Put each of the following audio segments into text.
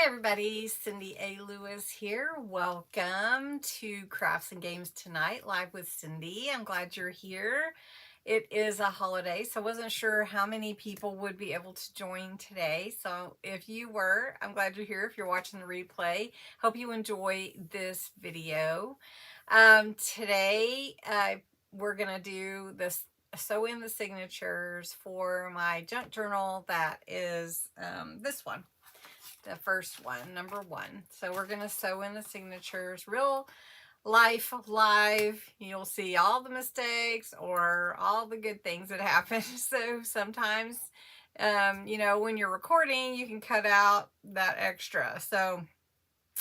Hey everybody, Cindy A. Lewis here. Welcome to Crafts and Games Tonight, live with Cindy. I'm glad you're here. It is a holiday, so I wasn't sure how many people would be able to join today. So if you were, I'm glad you're here. If you're watching the replay, hope you enjoy this video. Today, we're going to do this sew in the signatures for my junk journal. That is this one. The first one, number one. So we're going to sew in the signatures, real life, live. You'll see all the mistakes or all the good things that happen. So sometimes, when you're recording, you can cut out that extra. So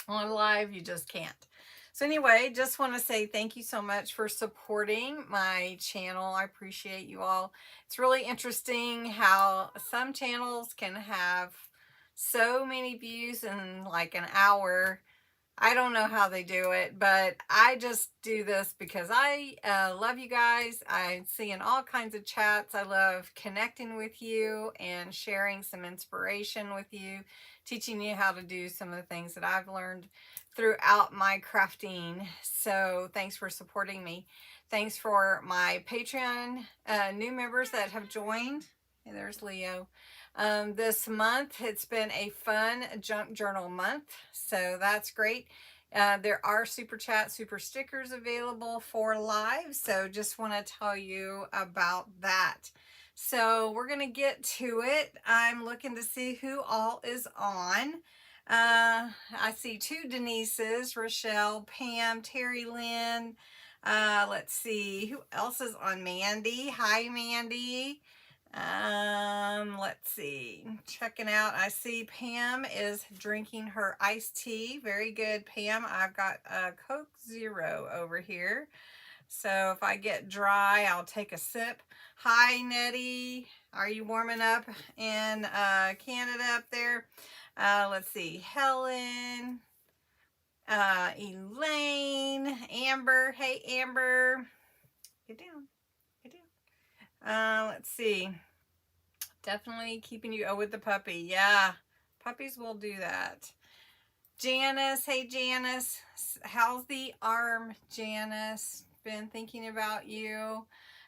on live, you just can't. So anyway, just want to say thank you so much for supporting my channel. I appreciate you all. It's really interesting how some channels can have so many views in like an hour. I don't know how they do it, but I just do this because I love you guys. I'm seeing all kinds of chats. I love connecting with you and sharing some inspiration with you, teaching you how to do some of the things that I've learned throughout my crafting. So thanks for supporting me. Thanks for my Patreon new members that have joined. Hey, there's Leo. This month, it's been a fun junk journal month, so that's great. There are super chat, super stickers available for live, so just want to tell you about that. So we're going to get to it. I'm looking to see who all is on. I see two Denises, Rochelle, Pam, Terry Lynn. Let's see, who else is on? Mandy. Hi, Mandy. Let's see, checking out. I see Pam is drinking her iced tea. Very good, Pam. I've got a Coke Zero over here. So if I get dry, I'll take a sip. Hi, Nettie. Are you warming up in Canada up there? Let's see, Helen, Elaine, Amber. Hey, Amber. Get down. Get down. Let's see. Definitely keeping you with the puppy. Yeah, puppies will do that. Janice, hey Janice, how's the arm, Janice? Been thinking about you.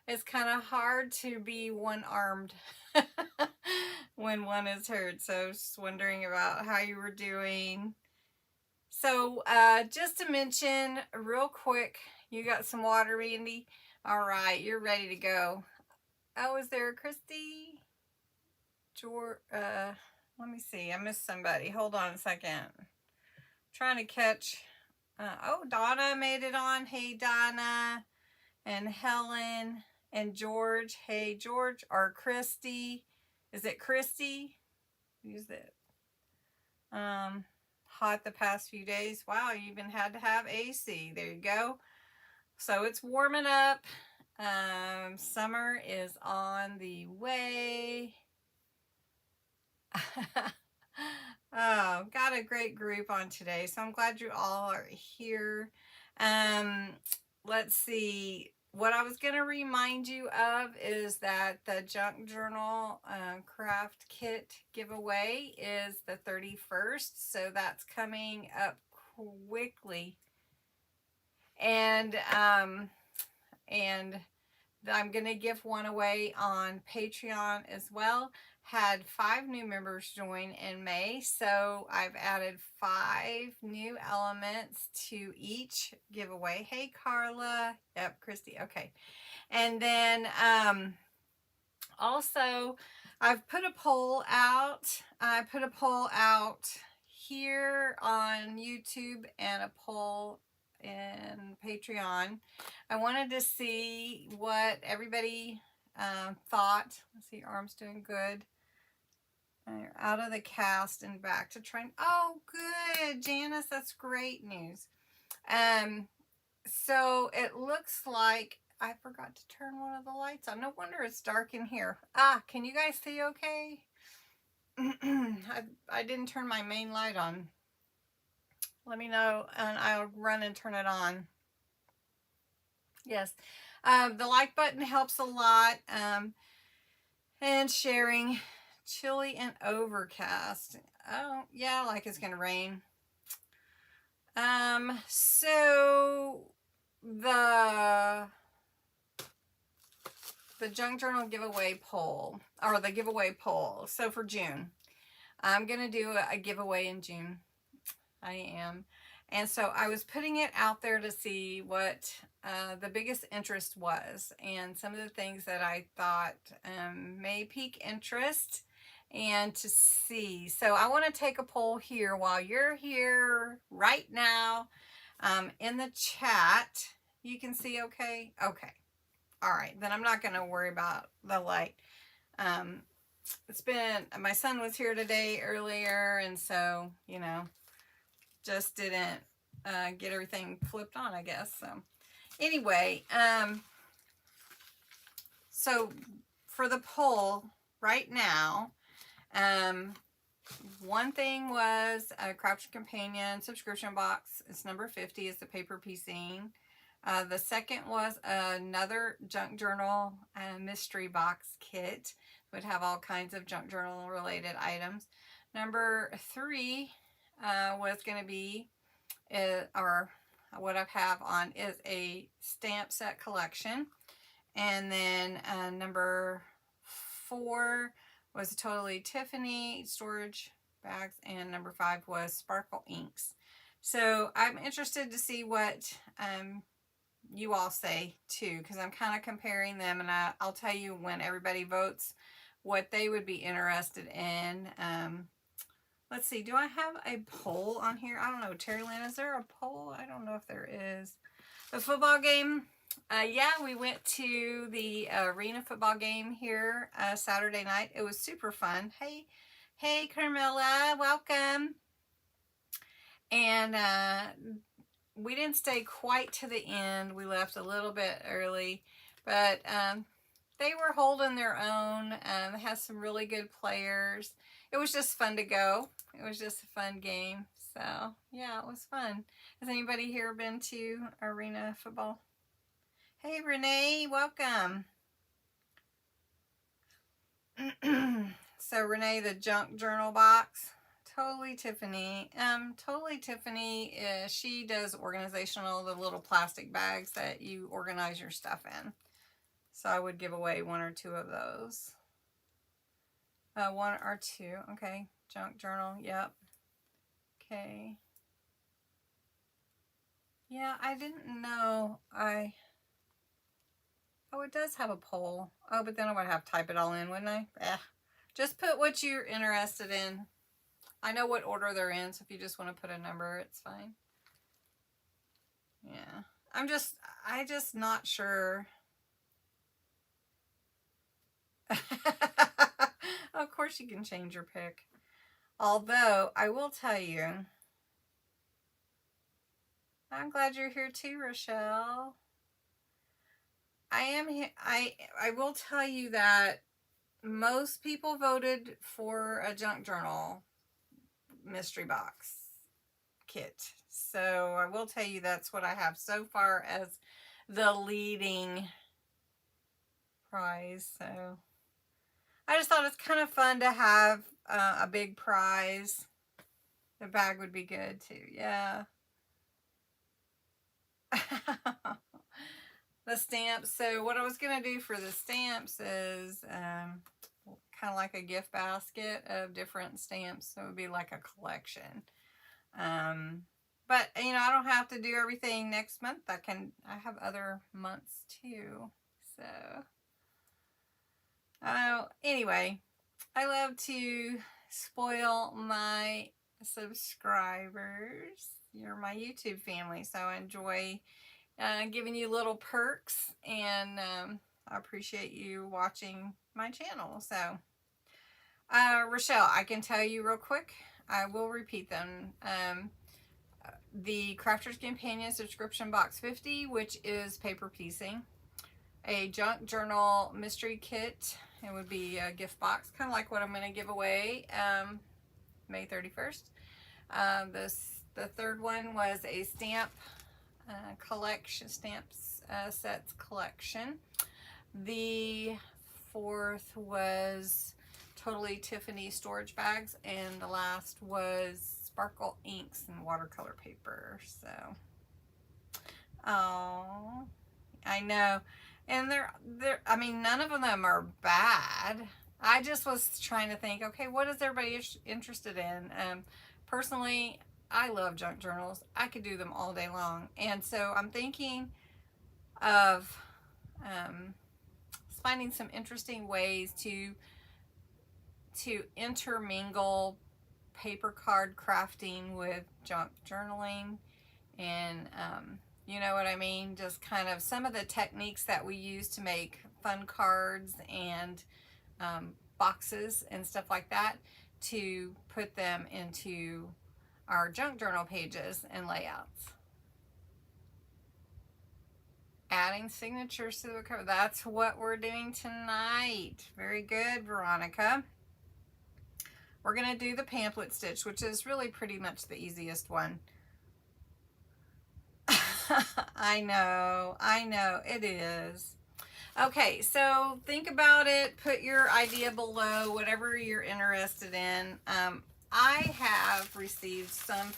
It's kind of hard to be one-armed when one is hurt. So just wondering about how you were doing. So just to mention real quick, you got some water, Randy? All right, you're ready to go. Oh, is there Christy? George, let me see. I missed somebody. Hold on a second. Trying to catch. Oh, Donna made it on. Hey, Donna. And Helen and George. Hey, George. Or Christy. Is it Christy? Who's it? Hot the past few days. Wow, you even had to have AC. There you go. So it's warming up. Summer is on the way. Oh, got a great group on today, so I'm glad you all are here. Let's see. What I was going to remind you of is that the Junk Journal Craft Kit giveaway is the 31st, so that's coming up quickly. And I'm going to give one away on Patreon as well. Had 5 new members join in May, so I've added 5 new elements to each giveaway. Hey, Carla. Yep, Christy. Okay. And then also, I've put a poll out. I put a poll out here on YouTube and a poll in Patreon. I wanted to see what everybody thought. Let's see, your arm's doing good. And you're out of the cast and back to train. Oh, good, Janice. That's great news. So it looks like I forgot to turn one of the lights on. No wonder it's dark in here. Can you guys see okay? I didn't turn my main light on. Let me know and I'll run and turn it on. Yes. The like button helps a lot. And sharing chilly and overcast. Oh, yeah, like it's gonna rain. So the Junk Journal giveaway poll, or the giveaway poll. So for June, I'm gonna do a giveaway in June. I am. And so I was putting it out there to see what the biggest interest was, and some of the things that I thought may pique interest and to see. So I want to take a poll here while you're here right now in the chat. You can see okay? Okay. All right. Then I'm not going to worry about the light. It's been, my son was here today earlier, and so, you know, just didn't get everything flipped on, I guess. So anyway, so for the poll right now, one thing was a Crouch Companion subscription box. It's number 50. It's the paper piecing. The second was another Junk Journal mystery box kit. It would have all kinds of Junk Journal related items. Number 3 was going to be, or what I have on is a stamp set collection. And then number 4 was Totally Tiffany storage bags, and number 5 was Sparkle Inks. So I'm interested to see what you all say too, because I'm kind of comparing them, and I'll tell you when everybody votes what they would be interested in. Let's see, do I have a poll on here? I don't know, Terry Lynn, is there a poll? I don't know if there is. The football game, yeah, we went to the arena football game here Saturday night. It was super fun. Hey, Carmilla, welcome. And we didn't stay quite to the end. We left a little bit early, but they were holding their own. They had some really good players. It was just fun to go. It was just a fun game. So, yeah, it was fun. Has anybody here been to arena football? Hey, Renee, welcome. So, Renee, the Junk Journal box. Totally Tiffany. Totally Tiffany, she does organizational, the little plastic bags that you organize your stuff in. So I would give away 1 or 2 of those. 1 or 2. Okay. Junk Journal. Yep. Okay. Yeah, I didn't know. Oh, it does have a poll. Oh, but then I would have to type it all in, wouldn't I? Just put what you're interested in. I know what order they're in, so if you just want to put a number, it's fine. Yeah. I just not sure. Of course you can change your pick. Although, I will tell you, I'm glad you're here too, Rochelle. I am here. I will tell you that most people voted for a Junk Journal mystery box kit. So I will tell you that's what I have so far as the leading prize. So I just thought it's kind of fun to have a big prize. The bag would be good too. Yeah. The stamps. So what I was going to do for the stamps is kind of like a gift basket of different stamps. So it would be like a collection. But, you know, I don't have to do everything next month. I have other months too. So, anyway, I love to spoil my subscribers. You're my YouTube family, so I enjoy giving you little perks, and I appreciate you watching my channel. So, Rochelle, I can tell you real quick, I will repeat them. The Crafter's Companion subscription box 50, which is paper piecing. A Junk Journal mystery kit. It would be a gift box, kind of like what I'm going to give away May 31st. The third one was a stamp collection, stamps sets collection. The fourth was Totally Tiffany storage bags, and the last was sparkle inks and watercolor paper. So, oh, I know. And I mean, none of them are bad. I just was trying to think, okay, what is everybody interested in? Personally, I love junk journals. I could do them all day long. And so I'm thinking of finding some interesting ways to intermingle paper card crafting with junk journaling, and you know what I mean, just kind of some of the techniques that we use to make fun cards and boxes and stuff like that, to put them into our junk journal pages and layouts. Adding signatures to the cover. That's what we're doing tonight. Very good, Veronica. We're going to do the pamphlet stitch, which is really pretty much the easiest one. I know, it is. Okay, so think about it. Put your idea below, whatever you're interested in. I have received some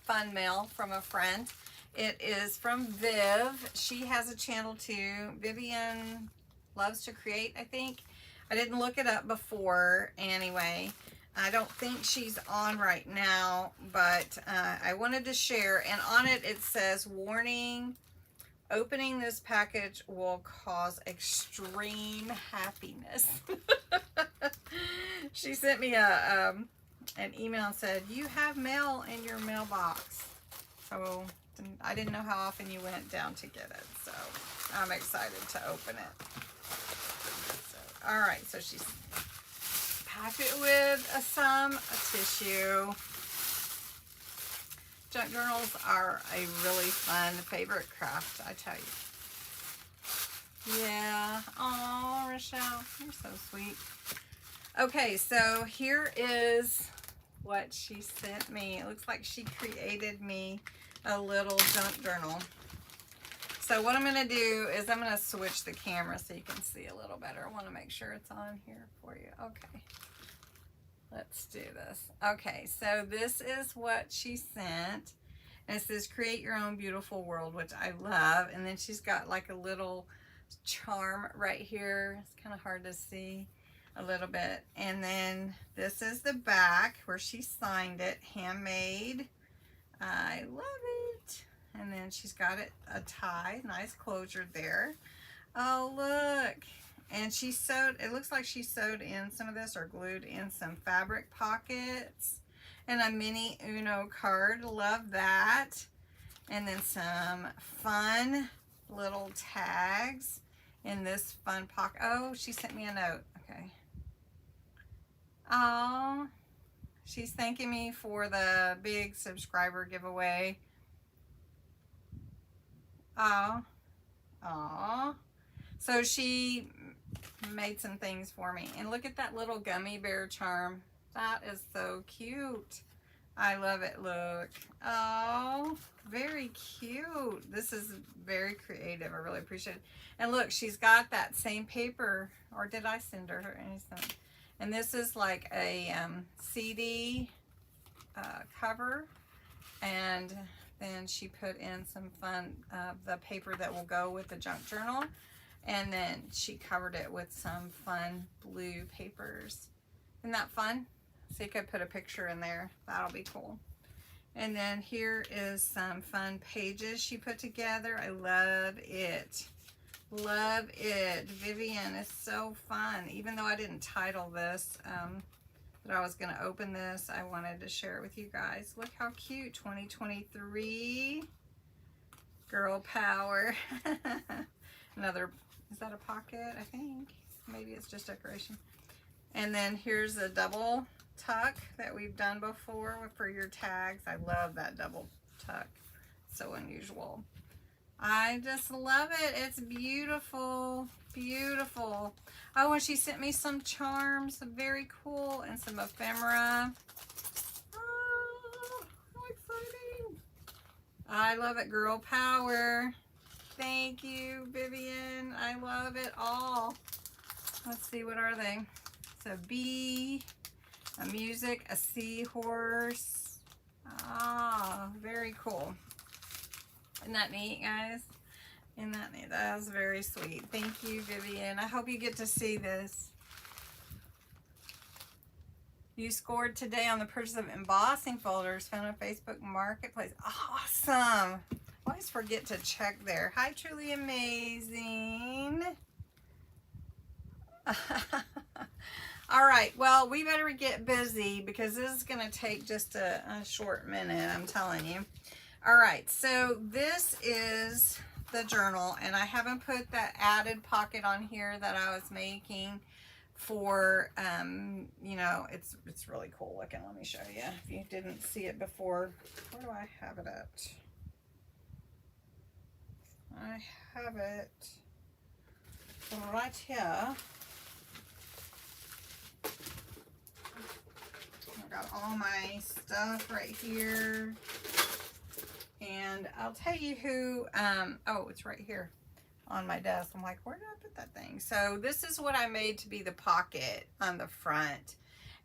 fun mail from a friend. It is from Viv. She has a channel too. Vivian Loves to Create, I think. I didn't look it up before anyway. I don't think she's on right now, but I wanted to share. And on it, it says, warning, opening this package will cause extreme happiness. She sent me an email and said, you have mail in your mailbox. So I didn't know how often you went down to get it. So I'm excited to open it. So, all right, so she's packed it with some tissue. Junk journals are a really fun favorite craft, I tell you. Yeah. Oh, Rochelle, you're so sweet. Okay, so here is what she sent me. It looks like she created me a little junk journal. So what I'm going to do is I'm going to switch the camera so you can see a little better. I want to make sure it's on here for you. Okay. Let's do this. Okay, so this is what she sent. And it says, create your own beautiful world, which I love. And then she's got like a little charm right here. It's kind of hard to see a little bit. And then this is the back where she signed it, handmade. I love it. And then she's got it a tie, nice closure there. Oh, look. And she sewed, it looks like she sewed in some of this or glued in some fabric pockets and a mini Uno card. Love that. And then some fun little tags in this fun pocket. Oh, she sent me a note. Okay. Oh, she's thanking me for the big subscriber giveaway. Oh, oh. So she made some things for me. And look at that little gummy bear charm. That is so cute. I love it. Look. Oh, very cute. This is very creative. I really appreciate it. And look, she's got that same paper. Or did I send her anything? And this is like a CD cover. And then she put in some fun the paper that will go with the junk journal. And then she covered it with some fun blue papers. Isn't that fun? So you could put a picture in there. That'll be cool. And then here is some fun pages she put together. I love it. Love it. Vivian is so fun. Even though I didn't title this, but I was going to open this, I wanted to share it with you guys. Look how cute. 2023. Girl power. Another, is that a pocket? I think. Maybe it's just decoration. And then here's a double tuck that we've done before for your tags. I love that double tuck. So unusual. I just love it. It's beautiful. Beautiful. Oh, and she sent me some charms. Very cool. And some ephemera. Oh, how exciting. I love it. Girl power. Thank you, Vivian. I love it all. Let's see, what are they? So bee, a music, a seahorse. Ah, very cool. Isn't that neat, guys? Isn't that neat? That was very sweet. Thank you, Vivian. I hope you get to see this. You scored today on the purchase of embossing folders found on Facebook Marketplace. Awesome. I always forget to check there. Hi, Truly Amazing. All right, well, we better get busy because this is going to take just a short minute, I'm telling you. All right, so this is the journal, and I haven't put that added pocket on here that I was making for, you know, it's really cool looking. Let me show you if you didn't see it before. Where do I have it at? I have it right here. I've got all my stuff right here. And I'll tell you who, oh, it's right here on my desk. I'm like, where did I put that thing? So this is what I made to be the pocket on the front.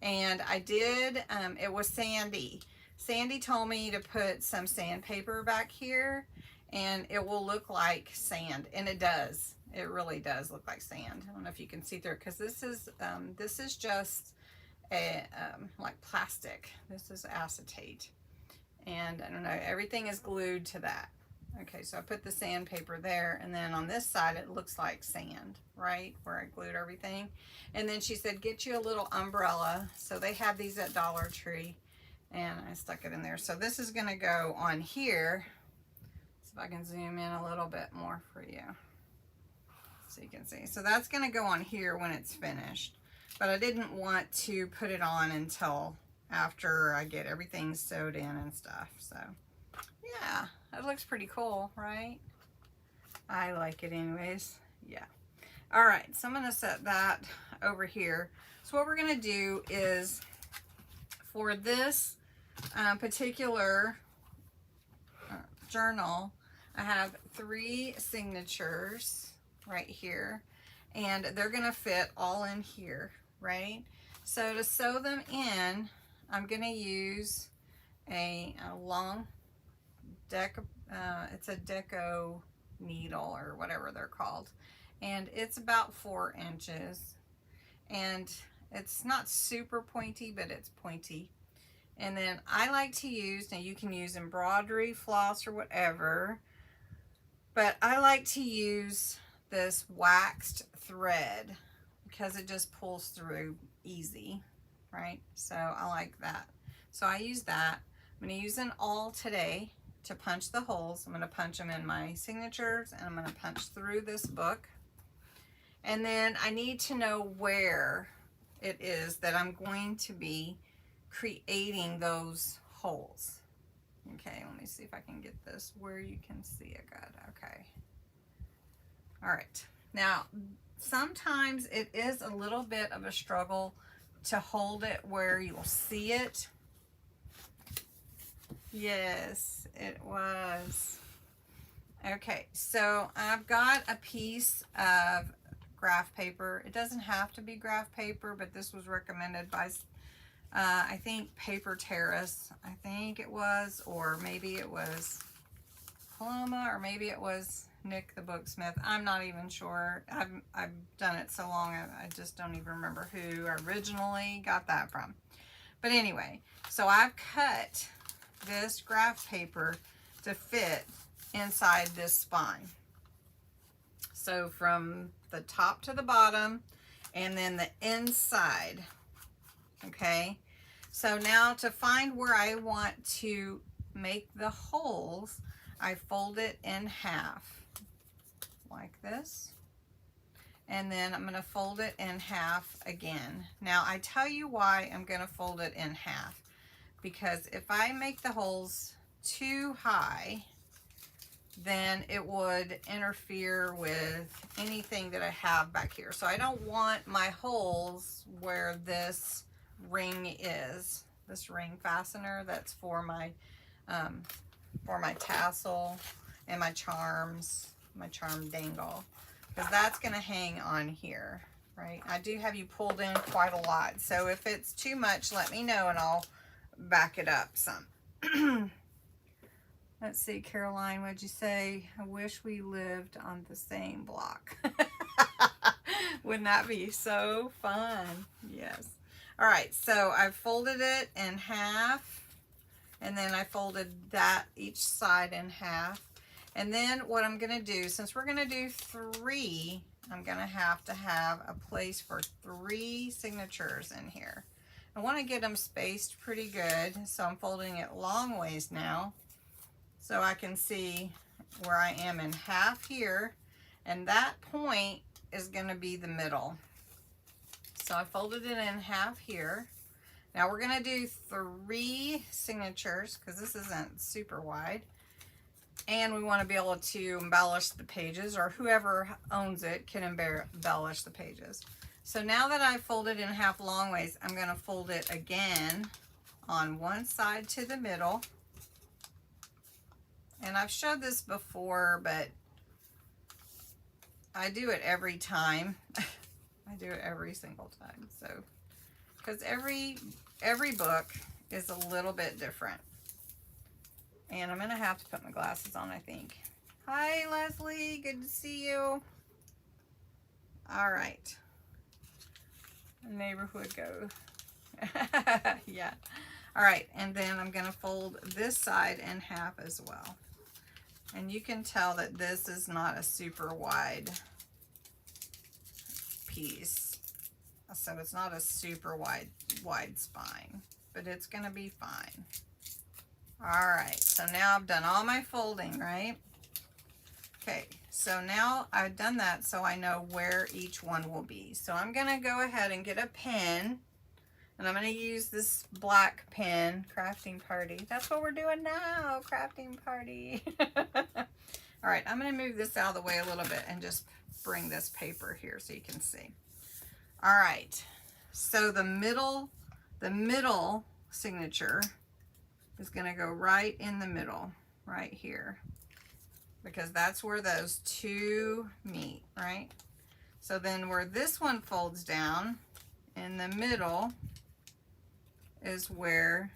And I did, it was Sandy. Sandy told me to put some sandpaper back here and it will look like sand. And it does. It really does look like sand. I don't know if you can see through it because this is just a, like plastic. This is acetate. And I don't know, everything is glued to that. Okay, so I put the sandpaper there, and then on this side it looks like sand, right, where I glued everything. And then she said, get you a little umbrella. So they have these at Dollar Tree, and I stuck it in there. So this is gonna go on here. See if I can zoom in a little bit more for you so you can see. So that's gonna go on here when it's finished. But I didn't want to put it on until after I get everything sewed in and stuff. So yeah, that looks pretty cool, right? I like it anyways. Yeah. All right, so I'm gonna set that over here. So what we're gonna do is for this particular journal, I have 3 signatures right here, and they're gonna fit all in here, right? So to sew them in, I'm gonna use a long it's a deco needle or whatever they're called, and it's about 4 inches, and it's not super pointy, but it's pointy. And then I like to use, now you can use embroidery floss or whatever, but I like to use this waxed thread because it just pulls through easy, right? So I like that. So I use that. I'm going to use an awl today to punch the holes. I'm going to punch them in my signatures, and I'm going to punch through this book. And then I need to know where it is that I'm going to be creating those holes. Okay, let me see if I can get this where you can see it good. Okay. All right. Now, sometimes it is a little bit of a struggle to hold it where you'll see it. Yes, it was. Okay, so I've got a piece of graph paper. It doesn't have to be graph paper, but this was recommended by, I think, Paper Terrace, I think it was, or maybe it was Paloma, or maybe it was Nick the Booksmith. I'm not even sure. I've done it so long, I just don't even remember who originally got that from. But anyway, so I've cut this graph paper to fit inside this spine. So from the top to the bottom, and then the inside. Okay, so now to find where I want to make the holes, I fold it in half like this, and then I'm going to fold it in half again. Now I tell you why I'm going to fold it in half, because if I make the holes too high, then it would interfere with anything that I have back here. So I don't want my holes where this ring is, this ring fastener that's for my tassel and my charms, my charm dangle, because that's going to hang on here. right? I do have you pulled in quite a lot. So if it's too much, let me know and I'll back it up some. Let's see, Caroline, what'd you say? I wish we lived on the same block. Wouldn't that be so fun? Yes. All right, so I folded it in half, and then I folded that each side in half. And then what I'm gonna do, since we're gonna do 3, I'm gonna have to have a place for 3 signatures in here. I wanna get them spaced pretty good, so I'm folding it long ways now, so I can see where I am in half here, and that point is gonna be the middle. So I folded it in half here. Now we're gonna do 3 signatures, because this isn't super wide. And we want to be able to embellish the pages, or whoever owns it can embellish the pages. So now that I've folded in half long ways, I'm going to fold it again on one side to the middle. And I've showed this before, but I do it every time. I do it every single time. So, because every book is a little bit different. And I'm going to have to put my glasses on, I think. Hi, Leslie. Good to see you. All right. Neighborhood go. Yeah. All right. And then I'm going to fold this side in half as well. And you can tell that this is not a super wide piece. So it's not a super wide spine, but it's going to be fine. All right, so now I've done all my folding, right? Okay, so now I've done that so I know where each one will be. So I'm gonna go ahead and get a pen, and I'm gonna use this black pen, Crafting Party. That's what we're doing now, Crafting Party. All right, I'm gonna move this out of the way a little bit and just bring this paper here so you can see. All right, so the middle signature is going to go right in the middle, right here, because that's where those 2 meet, right? So then where this one folds down, in the middle is where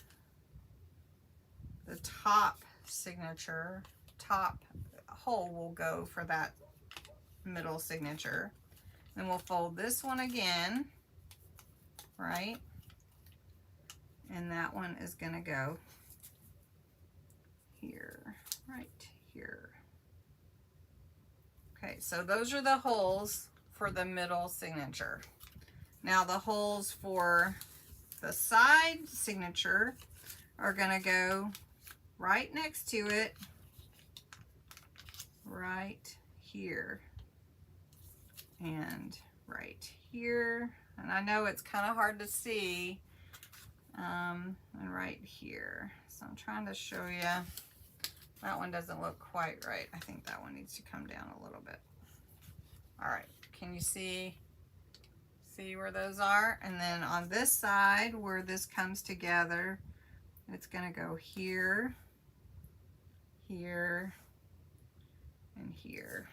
the top signature, top hole will go for that middle signature. Then we'll fold this one again, right? And that one is going to go here, right here. Okay, so those are the holes for the middle signature. Now the holes for the side signature are going to go right next to it, right here, and right here. And I know it's kind of hard to see, and right here. So I'm trying to show you. That one doesn't look quite right. I think that one needs to come down a little bit. All right, can you see where those are? And then on this side where this comes together, it's gonna go here, here, and here.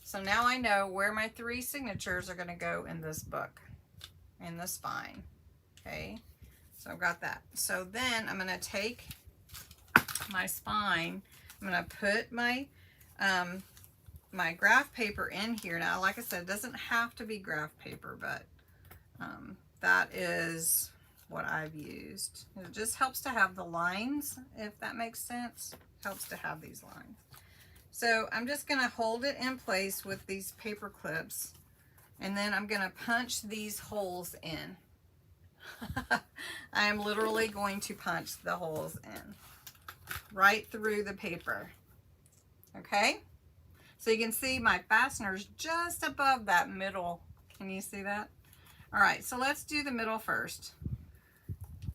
So now I know where my 3 signatures are gonna go in this book, in the spine, okay? So I've got that. So then I'm gonna take my spine, I'm going to put my my graph paper in here. Now, like I said, it doesn't have to be graph paper, but that is what I've used. It just helps to have the lines, if that makes sense. Helps to have these lines. So I'm just going to hold it in place with these paper clips, and then I'm going to punch these holes in. I am literally going to punch the holes in right through the paper. Okay, so you can see my fastener's just above that middle. Can you see that? All right, so let's do the middle first.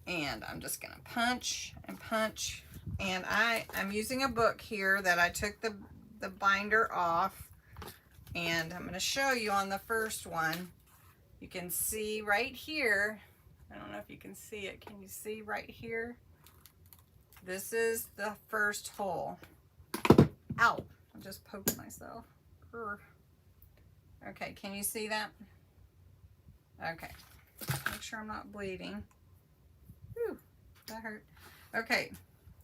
And I'm just gonna punch and punch. And I'm using a book here that I took the binder off, and I'm gonna show you on the first one. You can see right here, I don't know if you can see it. Can you see right here? This is the first hole. Ow, I just poked myself. Okay, can you see that? Okay, make sure I'm not bleeding. Whew, that hurt. Okay,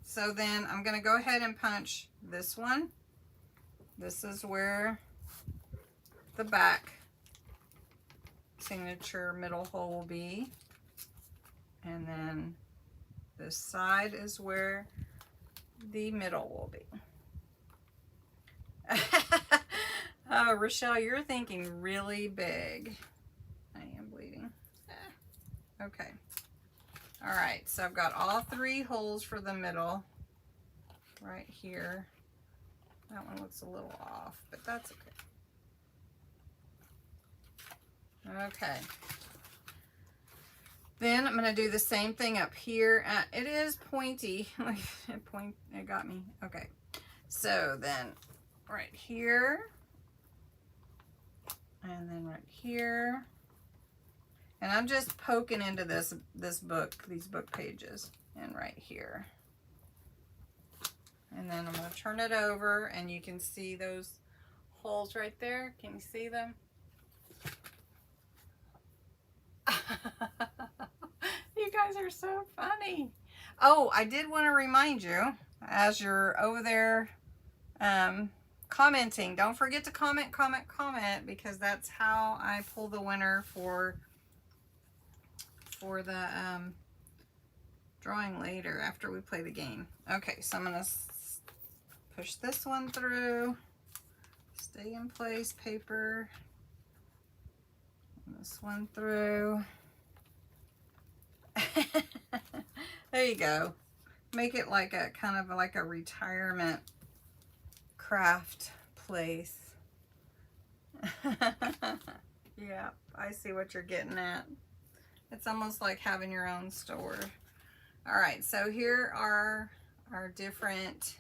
so then I'm going to go ahead and punch this one. This is where the back signature middle hole will be. And then this side is where the middle will be. Oh, Rochelle, you're thinking really big. I am bleeding. Okay. All right, so I've got all 3 holes for the middle right here. That one looks a little off, but that's okay. Okay. Then I'm going to do the same thing up here. It is pointy. It got me. Okay. So then right here. And then right here. And I'm just poking into these book pages. And right here. And then I'm going to turn it over and you can see those holes right there. Can you see them? You guys are so funny. Oh, I did want to remind you, as you're over there commenting, don't forget to comment, because that's how I pull the winner for the drawing later after we play the game. Okay, so I'm going to push this one through, stay in place, paper, and this one through. There you go. Make it like a kind of like a retirement craft place. Yeah, I see what you're getting at. It's almost like having your own store. All right, so here are our different,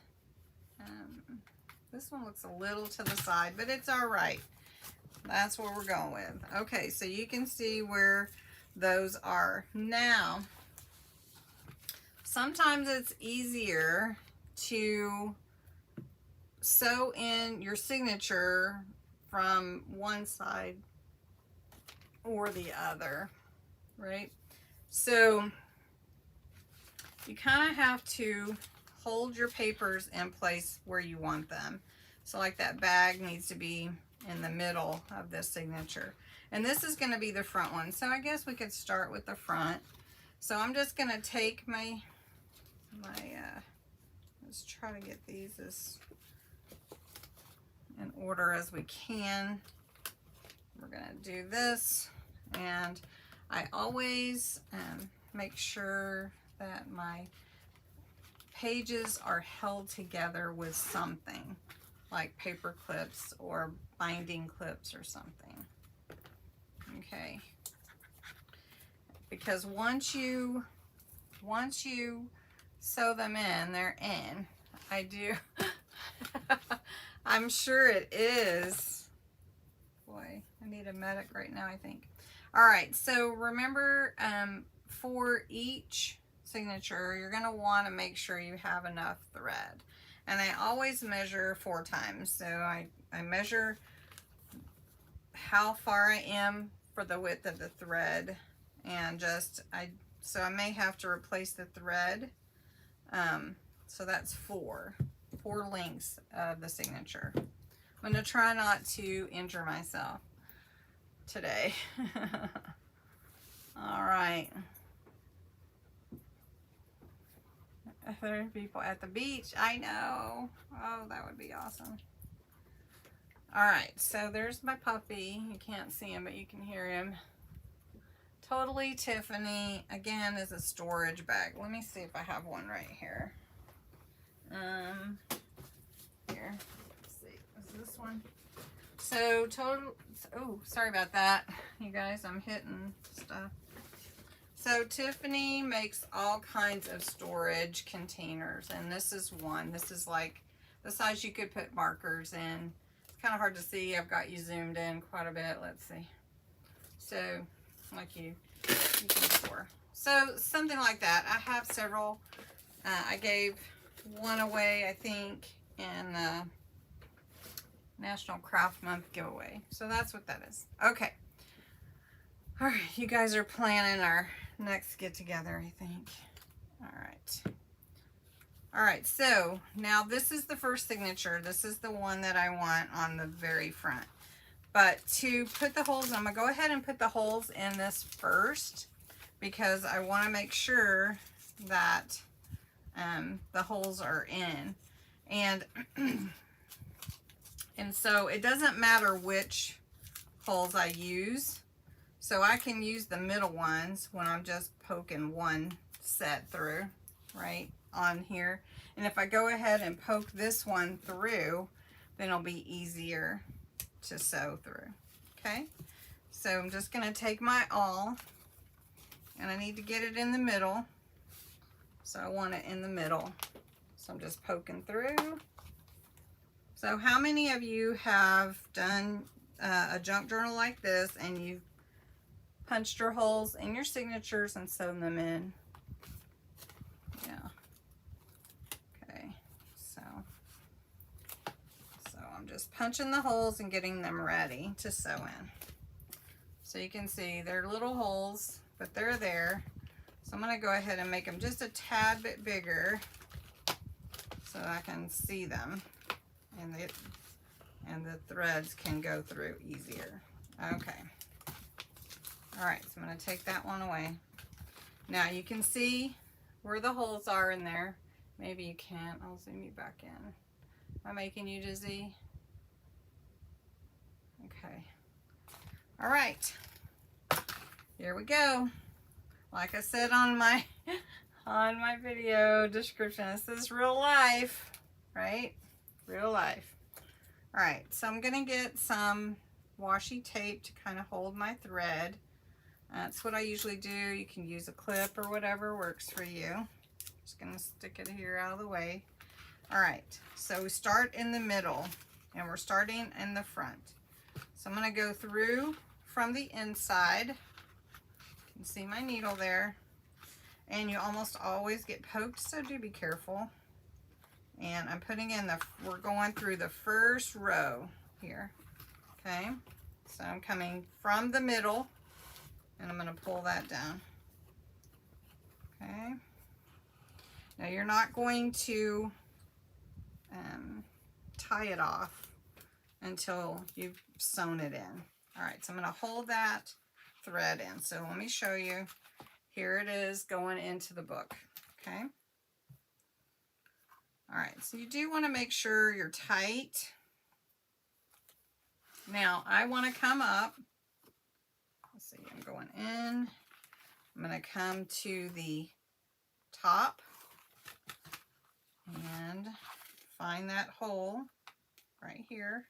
this one looks a little to the side, but it's all right. That's what we're going with. Okay, so you can see where those are. Now, sometimes it's easier to sew in your signature from one side or the other, right? So you kind of have to hold your papers in place where you want them. So like that bag needs to be in the middle of this signature. And this is going to be the front one. So I guess we could start with the front. So I'm just going to take my let's try to get these as in order as we can. We're going to do this, and I always make sure that my pages are held together with something like paper clips or binding clips or something. Okay, because once you sew them in, they're in. I do. I'm sure it is. Boy, I need a medic right now, I think. All right, so remember, for each signature, you're going to want to make sure you have enough thread. And I always measure 4 times. So I measure how far I am for the width of the thread, and so I may have to replace the thread. So that's 4 lengths of the signature. I'm going to try not to injure myself today. All right. Other people at the beach. I know. Oh, that would be awesome. All right, so there's my puppy. You can't see him, but you can hear him. Totally Tiffany. Again, is a storage bag. Let me see if I have one right here. Here. Let's see. Is this one? So total. Oh, sorry about that, you guys. I'm hitting stuff. So Tiffany makes all kinds of storage containers, and this is one. This is like the size you could put markers in. It's kind of hard to see. I've got you zoomed in quite a bit. Let's see. So like you can store. So something like that. I have several. I gave one away, I think, in the National Craft Month giveaway. So that's what that is. Okay. All right, you guys are planning our next get together, I think. All right. All right, so now this is the first signature. This is the one that I want on the very front. But to put the holes, I'm gonna go ahead and put the holes in this first because I wanna make sure that the holes are in. And, and so it doesn't matter which holes I use. So I can use the middle ones when I'm just poking one set through, right, on here. And if I go ahead and poke this one through, then it'll be easier to sew through, okay? So I'm just gonna take my awl, and I need to get it in the middle. So I want it in the middle. So I'm just poking through. So how many of you have done a junk journal like this and you've punched your holes in your signatures and sewn them in? Yeah. Okay. So I'm just punching the holes and getting them ready to sew in. So you can see they're little holes, but they're there. So I'm going to go ahead and make them just a tad bit bigger so I can see them, and the threads can go through easier. Okay. All right, so I'm going to take that one away. Now you can see where the holes are in there. Maybe you can't. I'll zoom you back in. Am I making you dizzy? Okay. All right. Here we go. Like I said on my video description, this is real life, right? Real life. All right, so I'm gonna get some washi tape to kind of hold my thread. That's what I usually do. You can use a clip or whatever works for you. Just gonna stick it here out of the way. All right, so we start in the middle and we're starting in the front. So I'm gonna go through from the inside. You can see my needle there. And you almost always get poked, so do be careful. And I'm putting in we're going through the first row here, okay? So I'm coming from the middle, and I'm gonna pull that down, okay? Now you're not going to tie it off until you've sewn it in. All right, so I'm gonna hold that thread in. So let me show you. Here it is going into the book, okay? All right, so you do want to make sure you're tight. Now, I want to come up. Let's see, I'm going in. I'm going to come to the top and find that hole right here.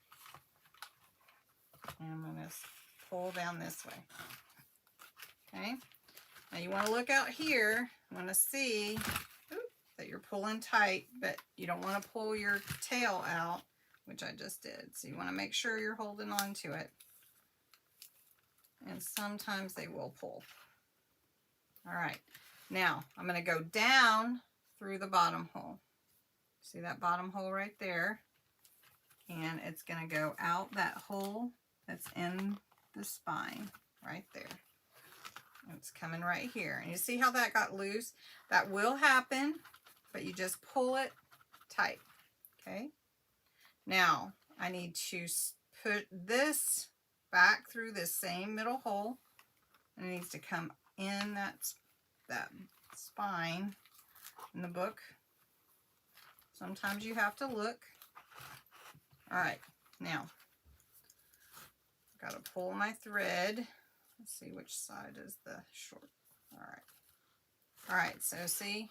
And I'm going to pull down this way, okay? Now you want to look out here. You want to see that you're pulling tight, but you don't want to pull your tail out, which I just did. So you want to make sure you're holding on to it. And sometimes they will pull. All right, now I'm going to go down through the bottom hole. See that bottom hole right there? And it's going to go out that hole that's in the spine right there. It's coming right here. And you see how that got loose? That will happen, but you just pull it tight, okay? Now, I need to put this back through this same middle hole, and it needs to come in that spine in the book. Sometimes you have to look. All right, now, I've got to pull my thread. Let's see which side is the short. All right, so see,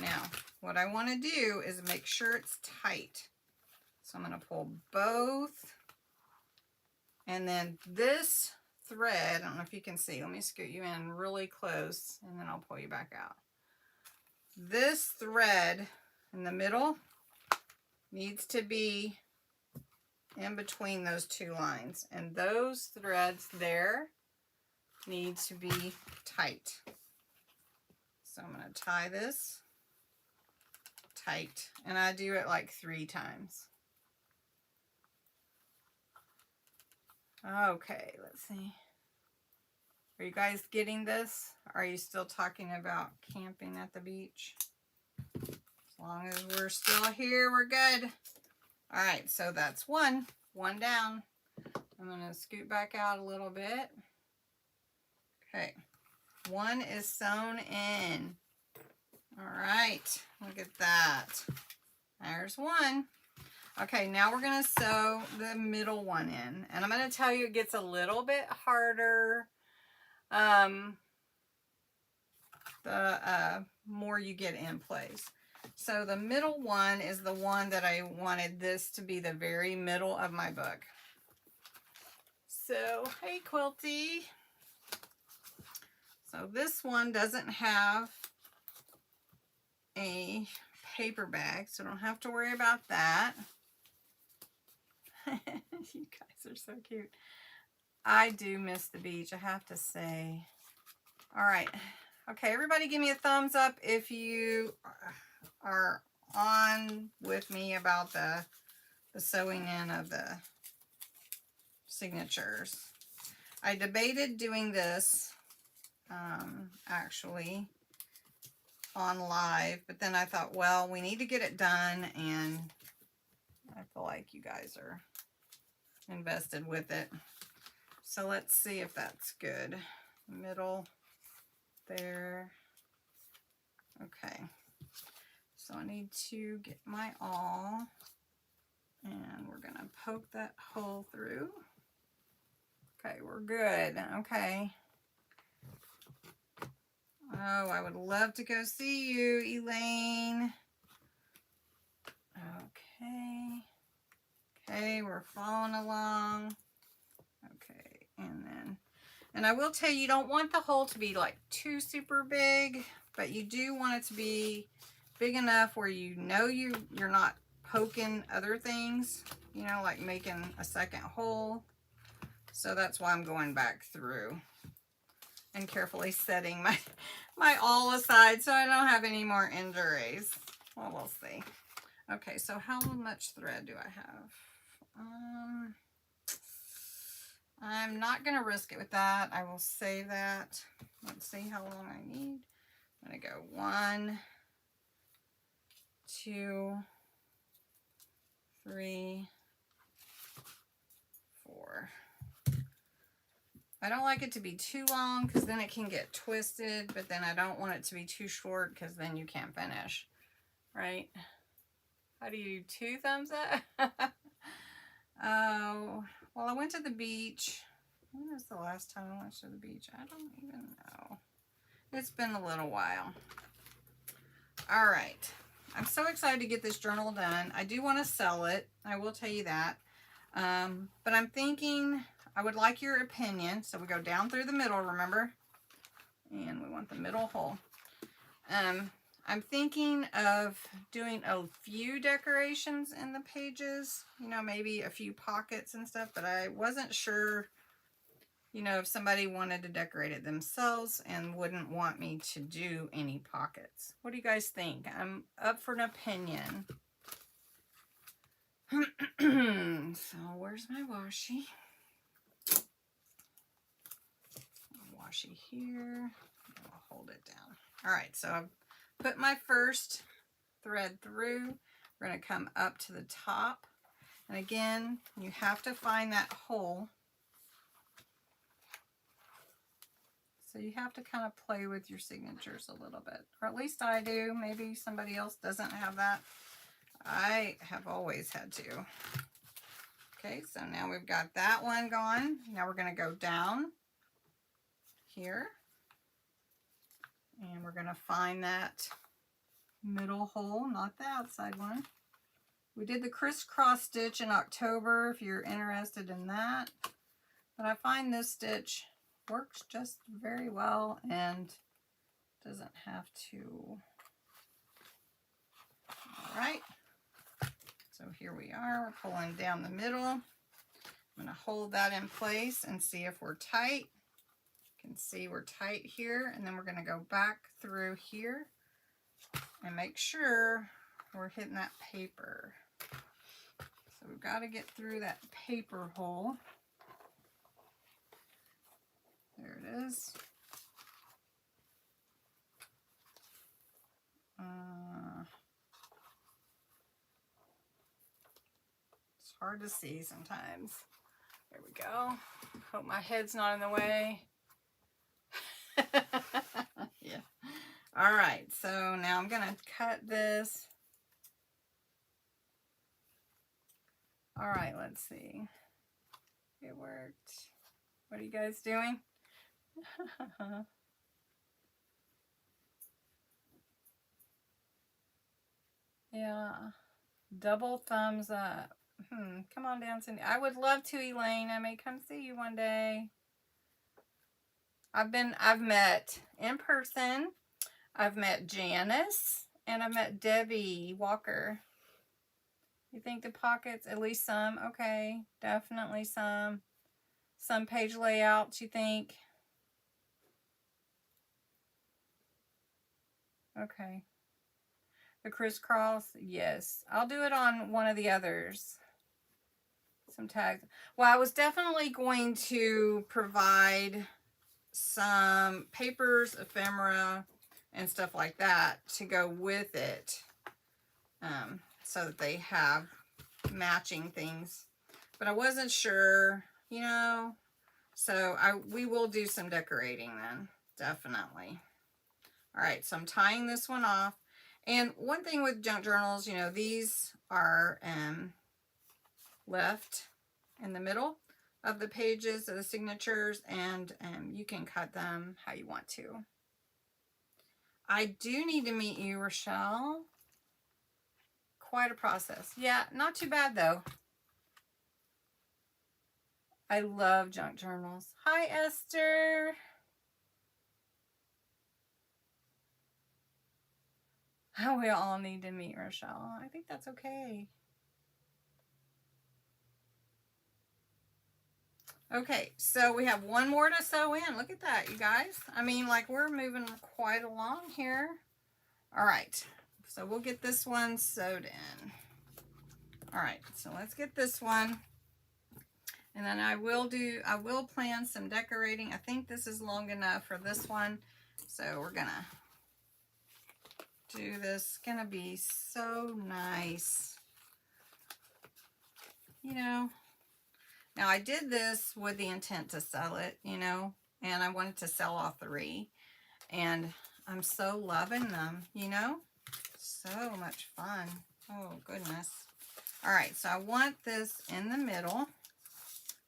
now what I want to do is make sure it's tight. So I'm going to pull both, and then this thread, I don't know if you can see, let me scoot you in really close and then I'll pull you back out. This thread in the middle needs to be in between those two lines, and those threads there need to be tight. So I'm going to tie this tight, and I do it like 3 times. Okay, let's see. Are you guys getting this? Are you still talking about camping at the beach? As long as we're still here, we're good. All right, so that's one down. I'm gonna scoot back out a little bit. Okay, one is sewn in. All right, look at that. There's one. Okay, now we're gonna sew the middle one in. And I'm gonna tell you it gets a little bit harder the more you get in place. So the middle one is the one that I wanted this to be the very middle of my book. So, hey Quilty. So this one doesn't have a paper bag, so don't have to worry about that. You guys are so cute. I do miss the beach, I have to say. All right. Okay, everybody give me a thumbs up if you are on with me about the sewing in of the signatures. I debated doing this actually on live, but then I thought, well, we need to get it done, and I feel like you guys are invested with it. So let's see if that's good. Middle there. Okay. So I need to get my awl, and we're gonna poke that hole through. Okay, we're good. Okay. Oh, I would love to go see you, Elaine. Okay. Okay, we're following along. Okay, and I will tell you, you don't want the hole to be like too super big, but you do want it to be big enough where you know you're not poking other things, you know, like making a second hole. So that's why I'm going back through and carefully setting my awl aside so I don't have any more injuries. Well, we'll see. Okay, so how much thread do I have? I'm not going to risk it with that. I will save that. Let's see how long I need. I'm going to go 1, 2, 3, 4. I don't like it to be too long because then it can get twisted, but then I don't want it to be too short because then you can't finish, right? How do you do 2 thumbs up? Oh, well, I went to the beach. When was the last time I went to the beach? I don't even know. It's been a little while. All right. I'm so excited to get this journal done. I do want to sell it. I will tell you that. But I'm thinking I would like your opinion. So we go down through the middle, remember? And we want the middle hole. I'm thinking of doing a few decorations in the pages, you know, maybe a few pockets and stuff, but I wasn't sure, you know, if somebody wanted to decorate it themselves and wouldn't want me to do any pockets. What do you guys think? I'm up for an opinion. So where's my washi? Washi here. I'll hold it down. All right, so I've put my first thread through. We're going to come up to the top. And again, you have to find that hole. So you have to kind of play with your signatures a little bit. Or at least I do. Maybe somebody else doesn't have that. I have always had to. Okay, so now we've got that one gone. Now we're going to go down here. And we're going to find that middle hole, not the outside one. We did the crisscross stitch in October if you're interested in that. But I find this stitch works just very well and doesn't have to. All right. So here we are, we're pulling down the middle. I'm going to hold that in place and see if we're tight. You can see we're tight here, and then we're going to go back through here and make sure we're hitting that paper. So we've got to get through that paper hole. There it is. It's hard to see sometimes. There we go. Hope my head's not in the way. Yeah. All right, so now I'm gonna cut this. All right, let's see. It worked. What are you guys doing? Yeah. Double thumbs up. Come on down, Cindy. I would love to, Elaine. I may come see you one day. I've met in person. I've met Janice and I've met Debbie Walker. You think the pockets, at least some? Okay, definitely some. Some page layouts, you think? Okay. The crisscross, yes. I'll do it on one of the others. Some tags. Well, I was definitely going to provide some papers, ephemera, and stuff like that to go with it, so that they have matching things. But I wasn't sure, you know, so we will do some decorating then, definitely. All right, so I'm tying this one off. And one thing with junk journals, you know, these are left in the middle of the pages of the signatures, and you can cut them how you want to. I do need to meet you, Rochelle. Quite a process. Yeah, not too bad though. I love junk journals. Hi, Esther. We all need to meet Rochelle. I think that's okay. Okay, so we have one more to sew in. Look at that, you guys. I mean, like, we're moving quite along here. All right, so we'll get this one sewed in. All right, so let's get this one. And then I will plan some decorating. I think this is long enough for this one. So we're gonna do this. It's gonna be so nice. You know, now I did this with the intent to sell it, you know, and I wanted to sell all 3. And I'm so loving them, you know, so much fun. Oh goodness. All right, so I want this in the middle.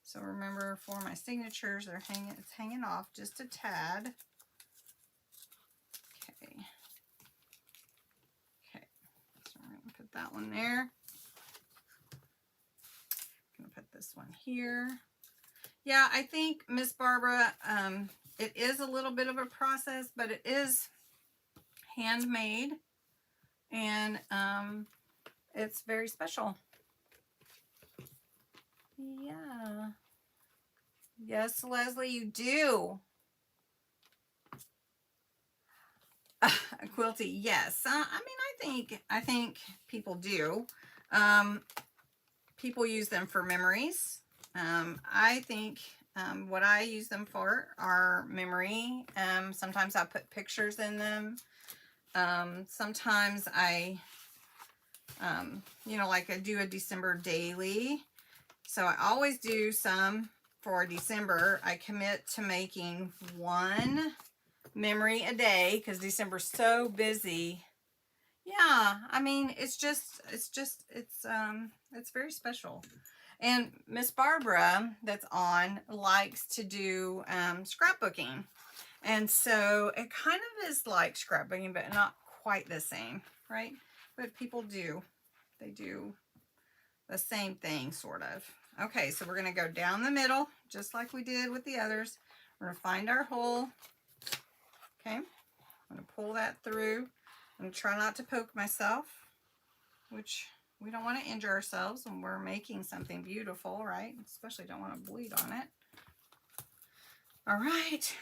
So remember, for my signatures, it's hanging off just a tad. Okay. Okay, so we're gonna put that one there. I'm gonna put this one here. Yeah, I think, Miss Barbara, it is a little bit of a process, but it is handmade, and it's very special. Yeah. Yes, Leslie, you do. Quilty, yes. I mean, I think people do. People use them for memories. I think what I use them for are memory. Sometimes I put pictures in them. Sometimes I, you know, like I do a December daily. So I always do some for December. I commit to making 1 memory a day because December's so busy. Yeah, I mean, it's very special. And Miss Barbara, that's on, likes to do scrapbooking. And so it kind of is like scrapbooking, but not quite the same, right? But people do. They do the same thing, sort of. Okay, so we're going to go down the middle, just like we did with the others. We're going to find our hole. Okay, I'm going to pull that through. I'm going to try not to poke myself, which we don't want to injure ourselves when we're making something beautiful, right? Especially don't want to bleed on it. All right.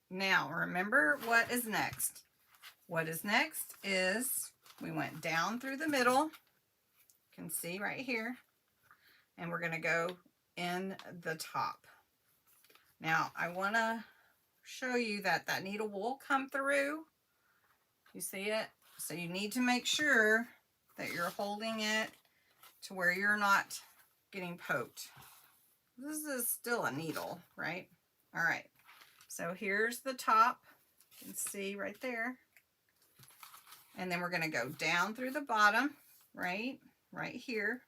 Now, remember what is next. What is next is we went down through the middle. You can see right here. And we're going to go in the top. Now I want to show you that that needle will come through. You see it? So you need to make sure that you're holding it to where you're not getting poked. This is still a needle, right? All right. So here's the top. You can see right there. And then we're going to go down through the bottom, right here,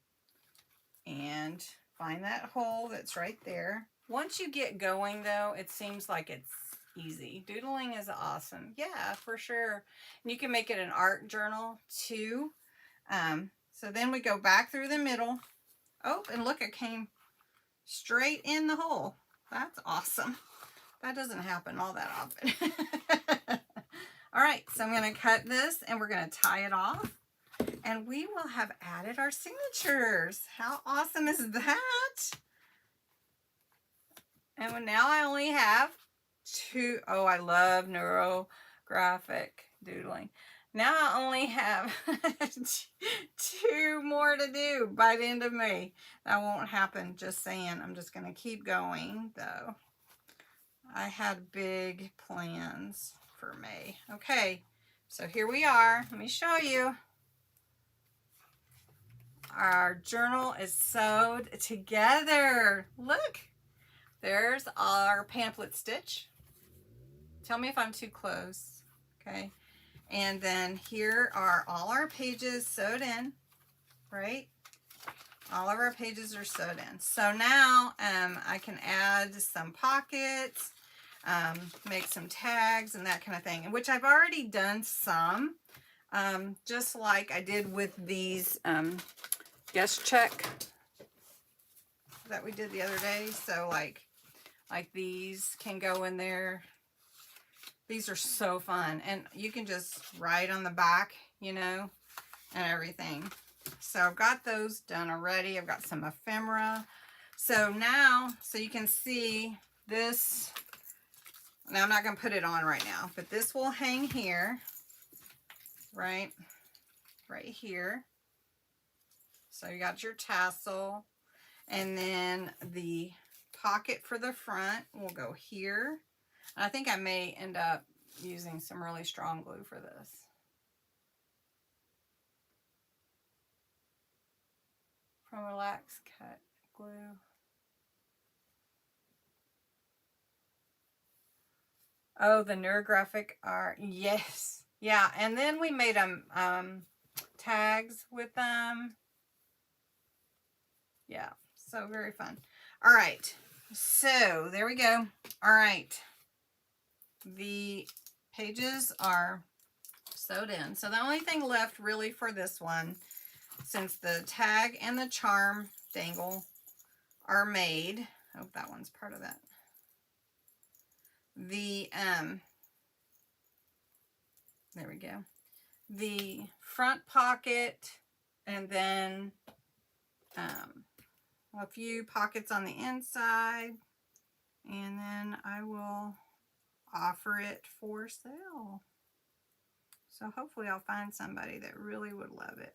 and find that hole that's right there. Once you get going, though, it seems like it's easy. Doodling is awesome. Yeah, for sure. And you can make it an art journal, too. So then we go back through the middle. Oh, and look, it came straight in the hole. That's awesome. That doesn't happen all that often. All right, so I'm going to cut this and we're going to tie it off. And we will have added our signatures. How awesome is that? And now I only have 2. Oh, I love neurographic doodling. Now I only have 2 more to do by the end of May. That won't happen, just saying. I'm just going to keep going, though. I had big plans for May. Okay, so here we are. Let me show you. Our journal is sewed together. Look, there's our pamphlet stitch. Tell me if I'm too close, okay? And then here are all our pages sewed in, right? All of our pages are sewed in. So now I can add some pockets, make some tags and that kind of thing, which I've already done some, just like I did with these guest check that we did the other day. So like these can go in there. These are so fun, and you can just write on the back, you know, and everything. So I've got those done already. I've got some ephemera. So now, so you can see this. Now I'm not going to put it on right now, but this will hang here, right here. So you got your tassel, and then the pocket for the front will go here. And I think I may end up using some really strong glue for this. From Relax Cut Glue. Oh, the neurographic art. Yes. Yeah, and then we made them tags with them. Yeah, so very fun. All right, so there we go. All right, the pages are sewed in. So the only thing left really for this one, since the tag and the charm dangle are made, I hope that one's part of that. The, there we go. The front pocket, and then a few pockets on the inside, and then I will offer it for sale. So hopefully I'll find somebody that really would love it.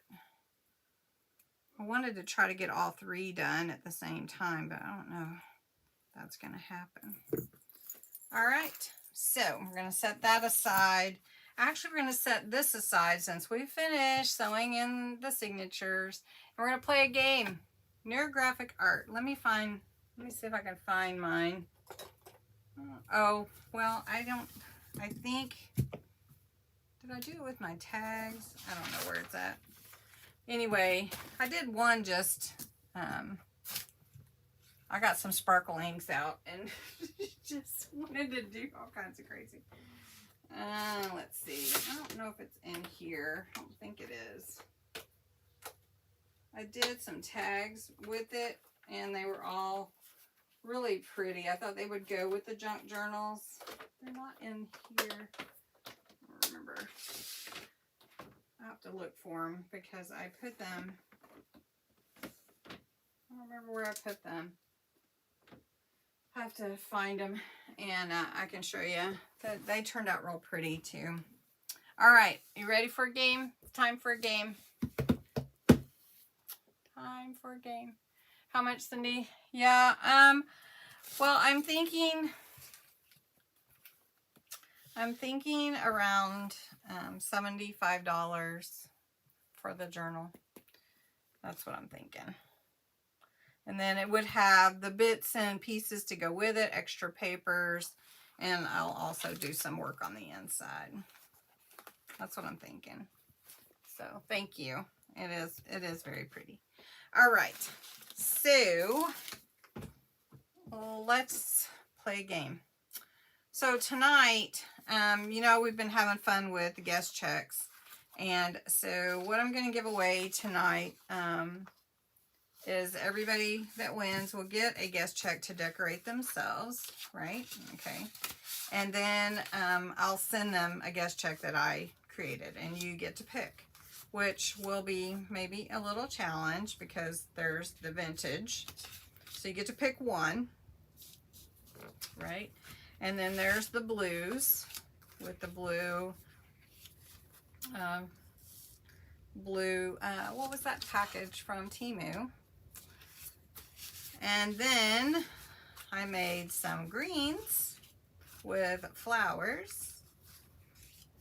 I wanted to try to get all 3 done at the same time, but I don't know if that's going to happen. All right, so we're going to set that aside. Actually, we're going to set this aside since we finished sewing in the signatures. And we're going to play a game. Neurographic art. Let me see if I can find mine. Oh, well, I think, did I do it with my tags? I don't know where it's at. Anyway, I did one just, I got some sparkle inks out and just wanted to do all kinds of crazy. Let's see. I don't know if it's in here. I don't think it is. I did some tags with it, and they were all really pretty. I thought they would go with the junk journals. They're not in here. I don't remember. I have to look for them because I put them. I don't remember where I put them. I have to find them, and I can show you that they turned out real pretty too. All right, you ready for a game? Time for a game. Time for a game. How much, Cindy? Yeah, Well, I'm thinking around $75 for the journal. That's what I'm thinking. And then it would have the bits and pieces to go with it, extra papers, and I'll also do some work on the inside. That's what I'm thinking. So thank you. It is very pretty. All right. So let's play a game. So tonight, you know, we've been having fun with the guest checks. And so what I'm going to give away tonight is everybody that wins will get a guest check to decorate themselves, right? Okay. And then I'll send them a guest check that I created, and you get to pick, which will be maybe a little challenge because there's the vintage. So you get to pick one, right? And then there's the blues with the blue, what was that package from Temu? And then I made some greens with flowers.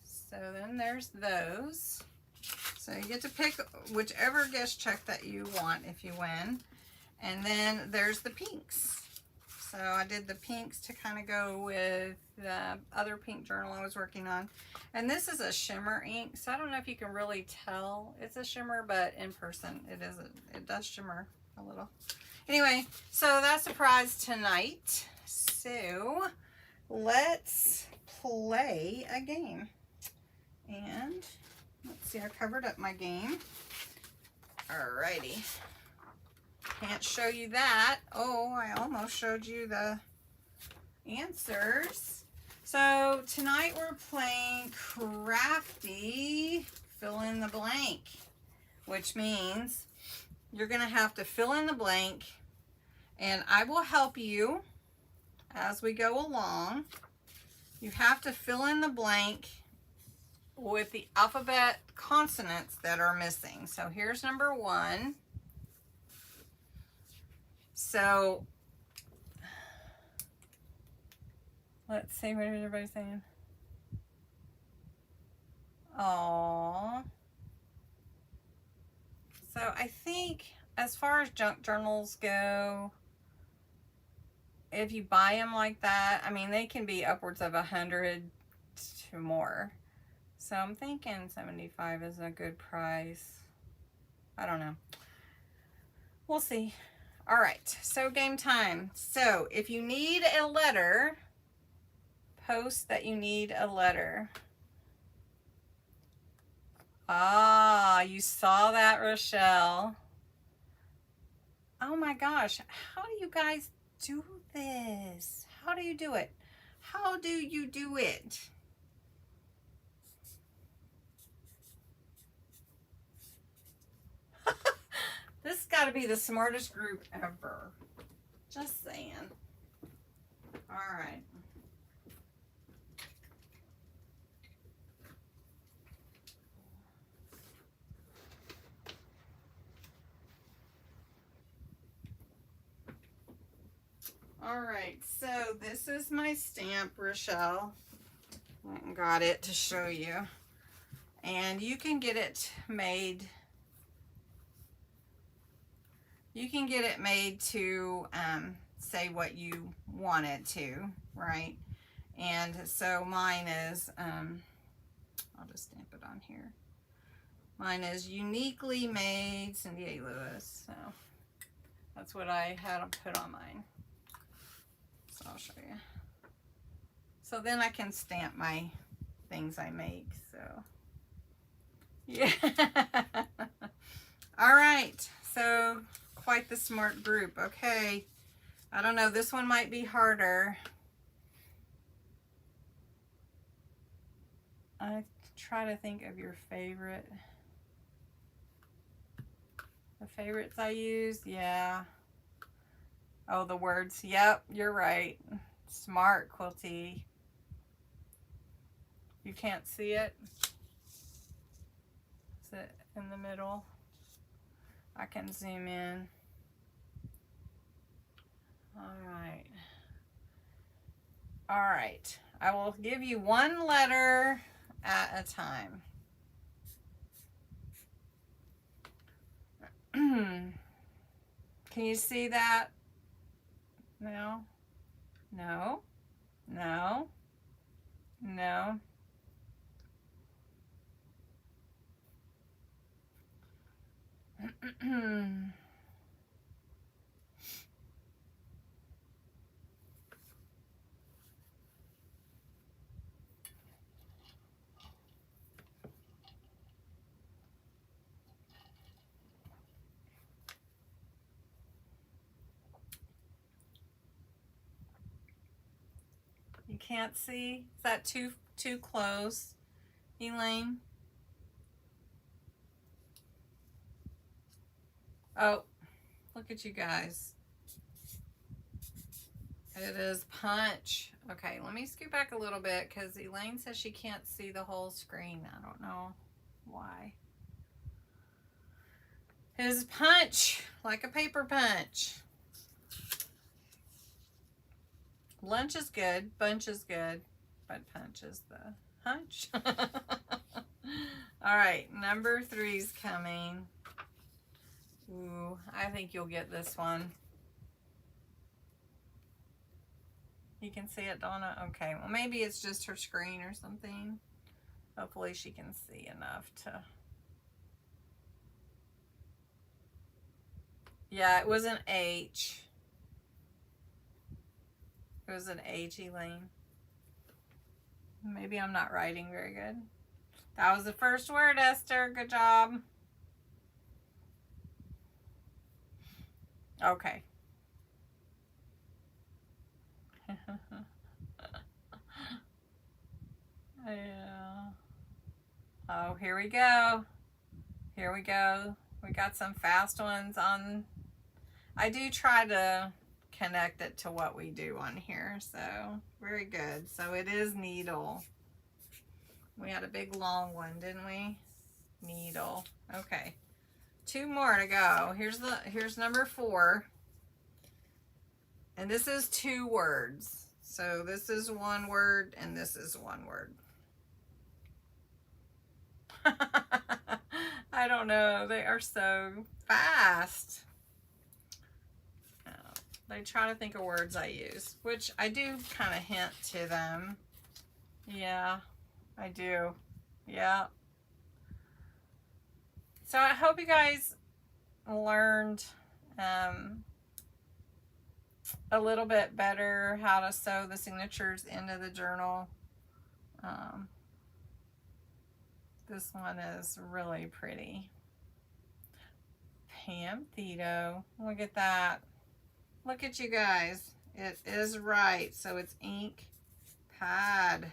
So then there's those. So you get to pick whichever guest check that you want if you win. And then there's the pinks. So I did the pinks to kind of go with the other pink journal I was working on. And this is a shimmer ink, so I don't know if you can really tell it's a shimmer, but in person it does shimmer a little. Anyway, so that's the prize tonight. So let's play a game. And let's see, I covered up my game. Alrighty. Can't show you that. Oh, I almost showed you the answers. So tonight we're playing Crafty Fill in the Blank, which means you're going to have to fill in the blank, and I will help you as we go along. You have to fill in the blank with the alphabet consonants that are missing. So here's number 1. So let's see, what is everybody saying? Aww. So I think as far as junk journals go, if you buy them like that, I mean, they can be upwards of 100 to more. So I'm thinking 75 is a good price. I don't know. We'll see. All right, so game time. So if you need a letter, post that you need a letter. Ah, you saw that, Rochelle. Oh my gosh, how do you guys do this? How do you do it? How do you do it? This has got to be the smartest group ever. Just saying. All right. All right, so this is my stamp, Rochelle. Went and got it to show you. And you can get it made. You can get it made to say what you want it to, right? And so mine is, I'll just stamp it on here. Mine is uniquely made, Cindy A. Lewis. So that's what I had to put on mine. So I'll show you. So then I can stamp my things I make. So yeah. All right. So quite the smart group. Okay. I don't know. This one might be harder. I try to think of your favorite. The favorites I use. Yeah. Oh, the words. Yep, you're right. Smart, Quilty. You can't see it? Is it in the middle? I can zoom in. All right. All right. I will give you one letter at a time. Can you see that? No? No? No? No? You can't see? Is that too close, Elaine? Oh, look at you guys. It is punch. Okay, let me scoot back a little bit because Elaine says she can't see the whole screen. I don't know why. It is punch, like a paper punch. Lunch is good, bunch is good, but punch is the hunch. All right, number 3's coming. Ooh, I think you'll get this one. You can see it, Donna? Okay, well maybe it's just her screen or something. Hopefully she can see enough to... Yeah, it was an H. It was an H, Elaine. Maybe I'm not writing very good. That was the first word, Esther. Good job. Okay. Yeah. Oh, here we go. Here we go. We got some fast ones on. I do try to connect it to what we do on here, so very good. So it is needle. We had a big long one, didn't we? Needle. Okay. 2 more to go. Here's number 4. And this is 2 words. So this is 1 word and this is 1 word. I don't know. They are so fast. They try to think of words I use, which I do kind of hint to them. Yeah, I do. Yeah. So I hope you guys learned a little bit better how to sew the signatures into the journal. This one is really pretty. Pam Thito. Look at that. Look at you guys. It is right. So it's ink pad.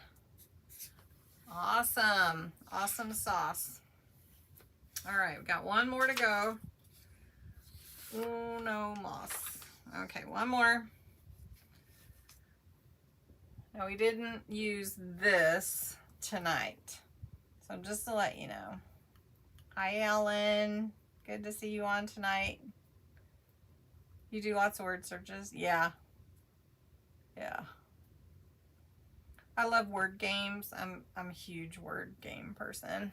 Awesome. Awesome sauce. All right, we've got 1 more to go. Uno más. Okay, 1 more. Now we didn't use this tonight. So just to let you know. Hi, Ellen. Good to see you on tonight. You do lots of word searches? Yeah. Yeah. I love word games. I'm a huge word game person.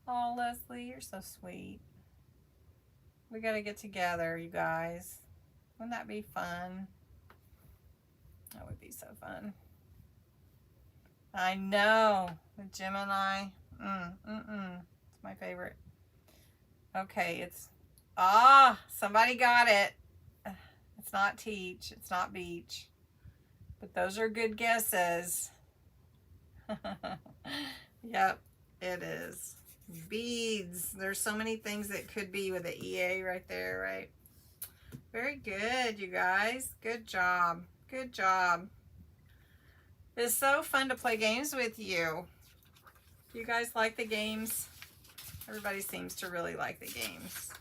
Oh, Leslie, you're so sweet. We got to get together, you guys. Wouldn't that be fun? That would be so fun. I know. The Gemini. It's my favorite. Okay, it's... somebody got it. It's not teach. It's not beach. But those are good guesses. Yep, it is. Beads. There's so many things that could be with the EA right there, right? Very good, you guys. Good job. Good job. It's so fun to play games with you. You guys like the games? Everybody seems to really like the games.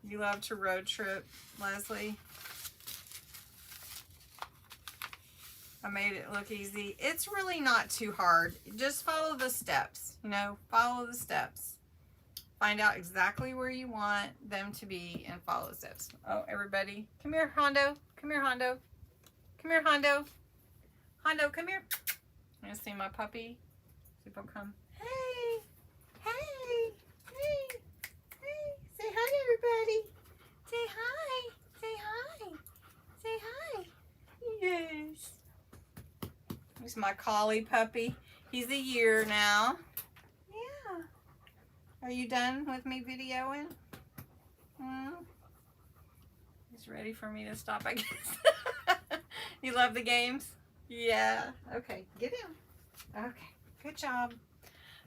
You love to road trip, Leslie? I made it look easy. It's really not too hard. Just follow the steps, you know, follow the steps. Find out exactly where you want them to be and follow the steps. Oh, everybody, come here, Hondo. Come here, Hondo. Come here, Hondo. Hondo, come here. You want to see my puppy? See if he'll come. Hey. Hey. Hey. Hey. Say hi to everybody. Say hi. Say hi. Say hi. Yes. He's my collie puppy. He's a year now. Yeah. Are you done with me videoing? He's ready for me to stop, I guess. You love the games? Yeah. Okay, get in. Okay, good job.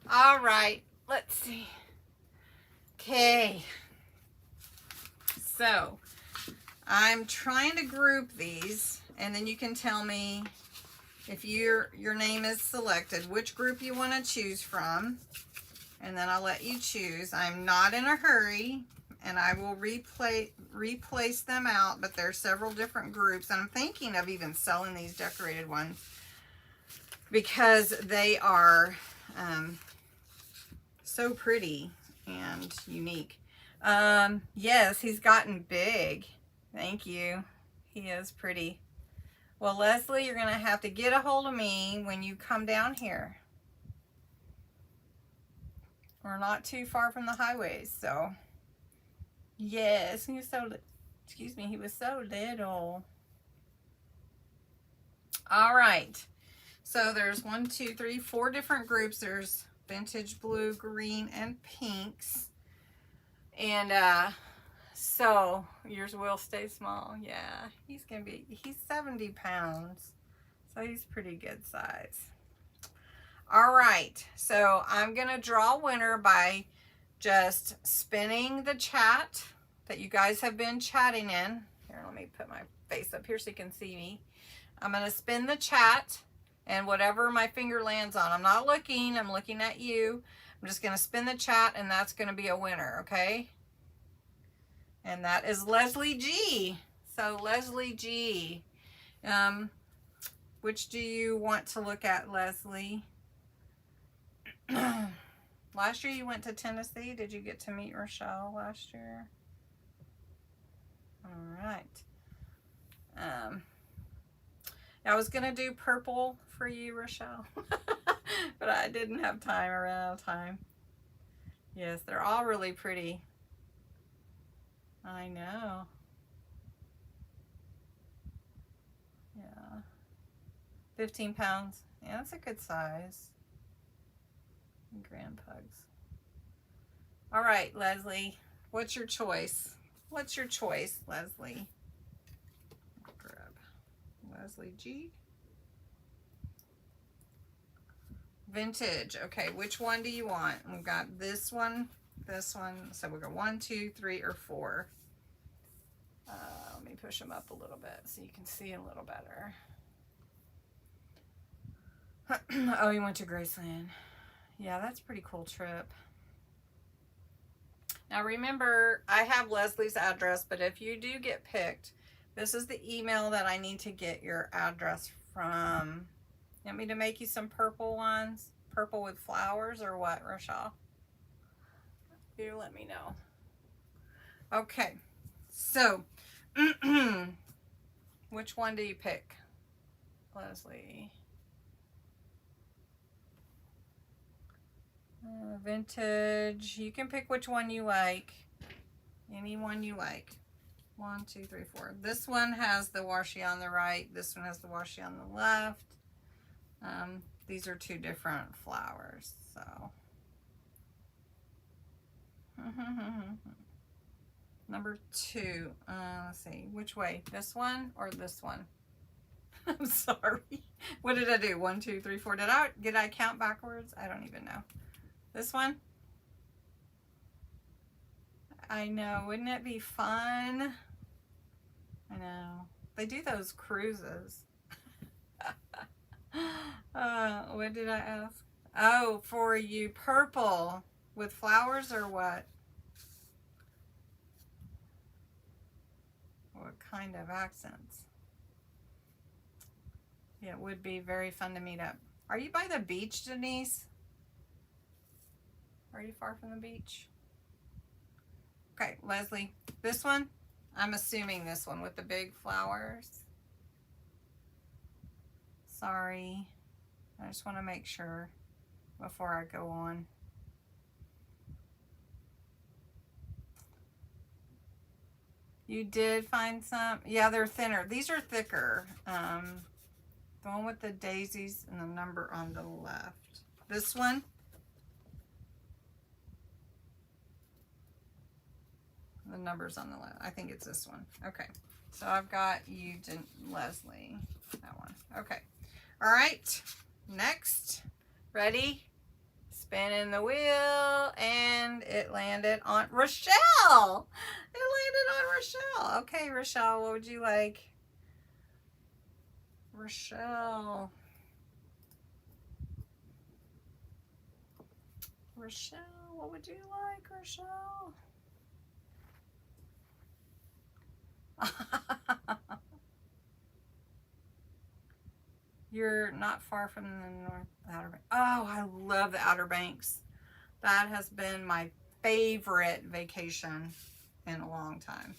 All right, let's see. Okay. So, I'm trying to group these, and then you can tell me if your name is selected, which group you want to choose from, and then I'll let you choose. I'm not in a hurry, and I will replace them out, but there are several different groups, and I'm thinking of even selling these decorated ones because they are so pretty and unique. Yes, he's gotten big. Thank you. He is pretty. Well, Leslie, you're going to have to get a hold of me when you come down here. We're not too far from the highways, so. Yes, he was so, excuse me, he was so little. All right. So there's 1, 2, 3, 4 different groups. There's vintage blue, green, and pinks. And so yours will stay small. Yeah, he's 70 pounds. So he's pretty good size. All right, so I'm gonna draw a winner by just spinning the chat that you guys have been chatting in. Here, let me put my face up here so you can see me. I'm gonna spin the chat, and whatever my finger lands on, I'm not looking, I'm looking at you. I'm just gonna spin the chat, and that's gonna be a winner, okay? And that is Leslie G. So Leslie G. Which do you want to look at, Leslie? Last year you went to Tennessee. Did you get to meet Rochelle last year? All right. I was gonna do purple for you, Rochelle, but I didn't have time. I ran out of time. Yes, they're all really pretty. I know. Yeah. 15 pounds. Yeah, that's a good size. Grand pugs. All right, Leslie. What's your choice? What's your choice, Leslie? Grab Leslie G. Vintage. Okay, which one do you want? We've got this one, this one. So we'll go 1, 2, 3, or 4. Let me push them up a little bit so you can see a little better. Oh, you went to Graceland. Yeah, that's a pretty cool trip. Now remember, I have Leslie's address, but if you do get picked, this is the email that I need to get your address from. You want me to make you some purple ones? Purple with flowers or what, Rochelle? You let me know. Okay, so which one do you pick, Leslie? Vintage. You can pick which one you like. Any one you like. 1, 2, 3, 4. This one has the washi on the right. This one has the washi on the left. These are 2 different flowers. So. Number 2. Let's see. Which way? This one or this one? I'm sorry. What did I do? 1, 2, 3, 4. Did I count backwards? I don't even know. This one? I know. Wouldn't it be fun? I know. They do those cruises. What did I ask? Oh, for you, purple with flowers or what? What kind of accents? Yeah, it would be very fun to meet up. Are you by the beach, Denise? Are you far from the beach? Okay, Leslie, this one, I'm assuming this one with the big flowers. Sorry. I just want to make sure before I go on. You did find some? Yeah, they're thinner. These are thicker. The one with the daisies and the number on the left. This one? The number's on the left. I think it's this one. Okay. So I've got you, Leslie. That one. Okay. All right. Next. Ready? Spinning the wheel, and it landed on Rochelle. It landed on Rochelle. Okay, Rochelle, what would you like? Rochelle. Rochelle, what would you like, Rochelle? You're not far from the North Outer Banks. Oh, I love the Outer Banks. That has been my favorite vacation in a long time.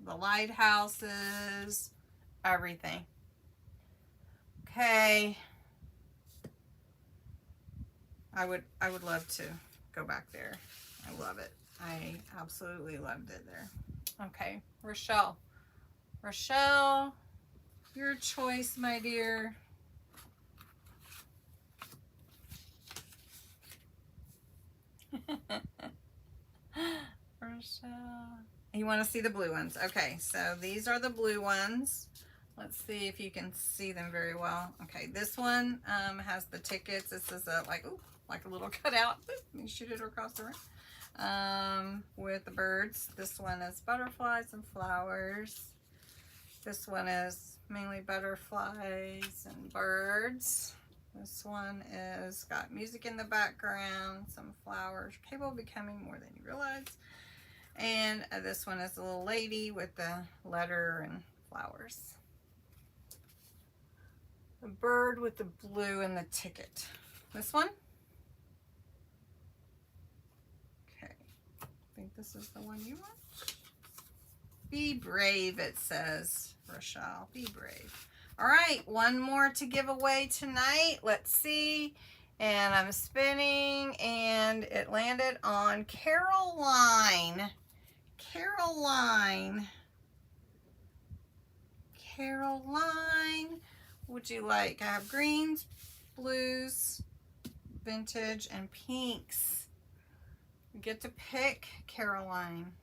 The lighthouses, everything. Okay. I would love to go back there. I love it. I absolutely loved it there. Okay, Rochelle. Rochelle, your choice, my dear. Rochelle. You want to see the blue ones? Okay, so these are the blue ones. Let's see if you can see them very well. Okay, this one has the tickets. This is like a little cutout. Let me shoot it across the room. With the birds. This one is butterflies and flowers. This one is mainly butterflies and birds. This one is got music in the background, some flowers, capable of becoming more than you realize. And this one is a little lady with the letter and flowers. The bird with the blue and the ticket. This one? Okay. I think this is the one you want. Be brave, it says. Rochelle, be brave. All right, one more to give away tonight. Let's see. And I'm spinning, and it landed on Caroline. Caroline. Caroline. Would you like? I have greens, blues, vintage, and pinks. You get to pick, Caroline.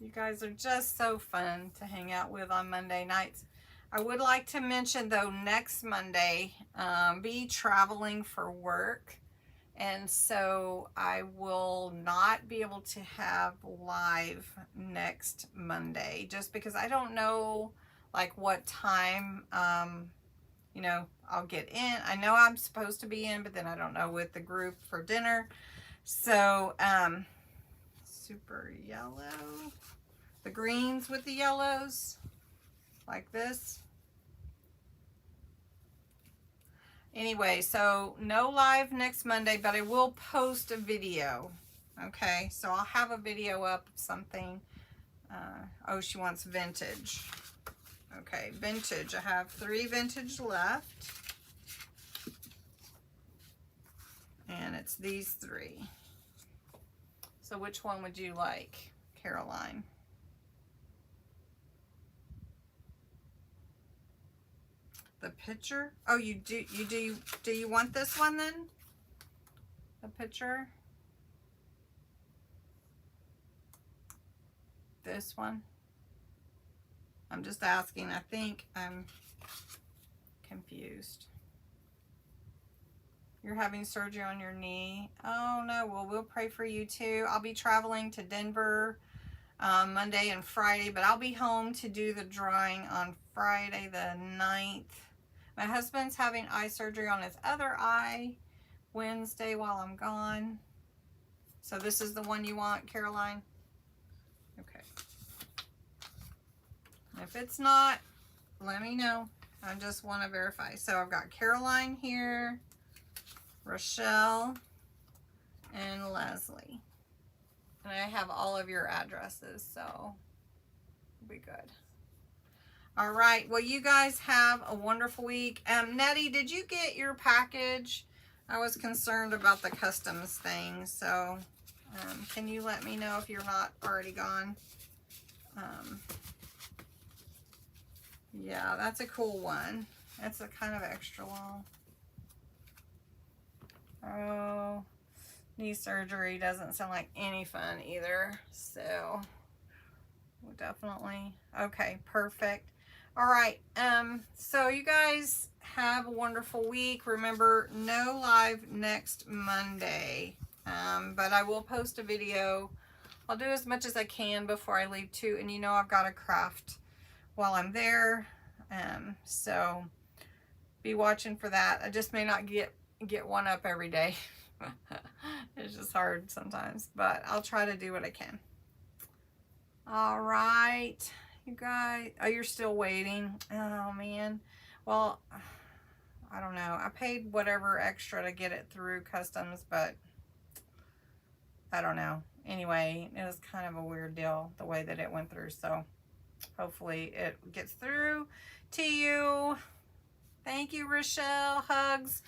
You guys are just so fun to hang out with on Monday nights. I would like to mention, though, next Monday, be traveling for work. And so I will not be able to have live next Monday, just because I don't know, like, what time, you know, I'll get in. I know I'm supposed to be in, but then I don't know with the group for dinner. So, super yellow. The greens with the yellows, like this. Anyway, so no live next Monday, but I will post a video. Okay, so I'll have a video up of something. Oh, she wants vintage. Okay, vintage. I have 3 vintage left. And it's these 3. So which one would you like, Caroline? The picture? Oh, you do you want this one then? The picture? This one? I'm just asking. I think I'm confused. You're having surgery on your knee. Oh no, well, we'll pray for you too. I'll be traveling to Denver Monday and Friday, but I'll be home to do the drawing on Friday the 9th. My husband's having eye surgery on his other eye Wednesday while I'm gone. So this is the one you want, Caroline? Okay. If it's not, let me know. I just want to verify. So I've got Caroline here, Rochelle, and Leslie. And I have all of your addresses, so it'll be good. All right. Well, you guys have a wonderful week. Nettie, did you get your package? I was concerned about the customs thing, so can you let me know if you're not already gone? Yeah, that's a cool one. It's a kind of extra long. Oh, knee surgery doesn't sound like any fun either. So we'll definitely, okay, perfect. All right, so you guys have a wonderful week. Remember, no live next Monday, but I will post a video. I'll do as much as I can before I leave too, and you know I've got to craft while I'm there, so be watching for that. I just may not get one up every day. It's just hard sometimes, but I'll try to do what I can. All right, you guys. Oh, you're still waiting. Oh man. Well, I don't know. I paid whatever extra to get it through customs, but I don't know. Anyway, it was kind of a weird deal the way that it went through, so hopefully it gets through to you. Thank you, Rochelle. Hugs.